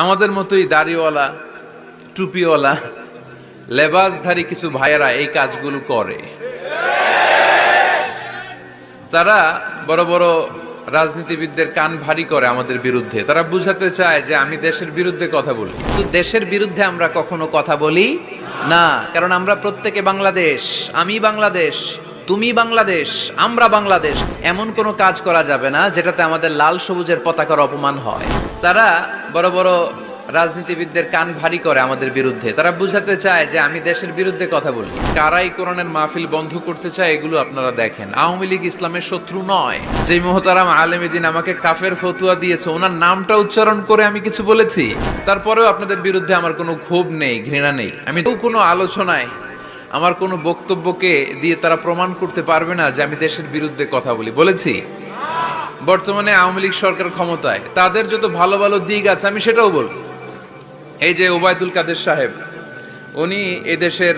আমাদের মতোই দাড়িওয়ালা, টুপিওয়ালা, লেবাসধারী কিছু ভাইয়েরা এই কাজগুলো করে। তারা বড় বড় রাজনীতিবিদদের কান ভারী করে আমাদের বিরুদ্ধে। তারা বুঝাতে চায় যে আমি দেশের বিরুদ্ধে কথা বলি, কিন্তু দেশের বিরুদ্ধে আমরা কখনো কথা বলি না, কারণ আমরা প্রত্যেকে বাংলাদেশ। আমি বাংলাদেশ, তুমি বাংলাদেশ, আমরা বাংলাদেশ। এমন কোনো কাজ করা যাবে না যেটাতে আমাদের লাল সবুজের পতাকার অপমান হয়। তারা বড় বড় রাজনীতিবিদদের কান ভারী করে আমাদের বিরুদ্ধে। তারা বুঝাতে চায় যে আমি দেশের বিরুদ্ধে কথা বলি। কারাই কোরআনের মাহফিল বন্ধ করতে চায়, এগুলো আপনারা দেখেন। আওয়ামী লীগ ইসলামের শত্রু নয়। যে মোহতারাম আলেম দিন আমাকে কাফের ফতুয়া দিয়েছে, ওনার নামটা উচ্চারণ করে আমি কিছু বলেছি? তারপরেও আপনাদের বিরুদ্ধে আমার কোনো ক্ষোভ নেই, ঘৃণা নেই। আমি তো কোনো আলোচনায় আমার কোনো বক্তব্যকে দিয়ে তারা প্রমাণ করতে পারবে না যে আমি দেশের বিরুদ্ধে কথা বলি। বলেছি? বর্তমানে আওয়ামী লীগ সরকার ক্ষমতায়, তাদের যত ভালো ভালো দিক আছে আমি সেটাও বলবো। এই যে ওবায়দুল কাদের সাহেব, উনি এদেশের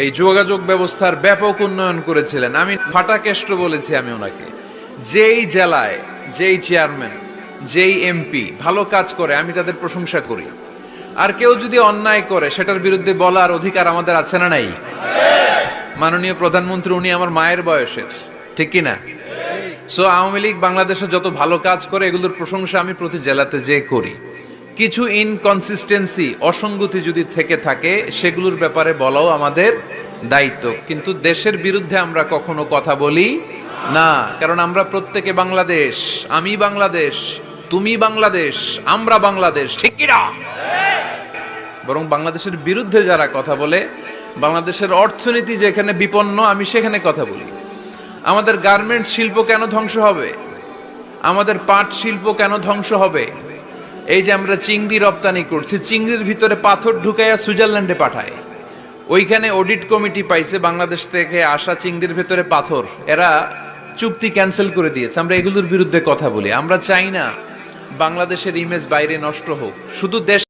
এই যোগাযোগ ব্যবস্থার ব্যাপক উন্নয়ন করেছিলেন। আমি ফাটাকেষ্ট বলেছি আমি ওনাকে। যেই জেলায় যেই চেয়ারম্যান, যেই এমপি ভালো কাজ করে আমি তাদের প্রশংসা করি। আর কেউ যদি অন্যায় করে সেটার বিরুদ্ধে বলার অধিকার আমাদের আছে না নাই? মাননীয় প্রধানমন্ত্রী উনি আমার মায়ের বয়সের, ঠিক কিনা? সো আওয়ামী লীগ বাংলাদেশে যত ভালো কাজ করে এগুলোর প্রশংসা আমি প্রতি জেলাতে যে করি। কিছু ইনকনসিস্টেন্সি, অসঙ্গতি যদি থেকে থাকে সেগুলোর ব্যাপারে বলাও আমাদের দায়িত্ব, কিন্তু দেশের বিরুদ্ধে আমরা কখনো কথা বলি না, কারণ আমরা প্রত্যেকে বাংলাদেশ। আমি বাংলাদেশ, তুমি বাংলাদেশ, আমরা বাংলাদেশ, ঠিক কিনা? বরং বাংলাদেশের বিরুদ্ধে যারা কথা বলে, বাংলাদেশের অর্থনীতি যেখানে বিপন্ন আমি সেখানে কথা বলি। আমাদের গার্মেন্টস শিল্প কেন ধ্বংস হবে? আমাদের পাট শিল্প কেন ধ্বংস হবে? এই যে আমরা চিংড়ি রপ্তানি করছি, চিংড়ির ভিতরে পাথর ঢুকাইয়া সুইজারল্যান্ডে পাঠায়। ওইখানে অডিট কমিটি পাইছে বাংলাদেশ থেকে আসা চিংড়ির ভিতরে পাথর, এরা চুক্তি ক্যান্সেল করে দিয়েছে। আমরা এগুলোর বিরুদ্ধে কথা বলি। আমরা চাই না বাংলাদেশের ইমেজ বাইরে নষ্ট হোক। শুধু দেশ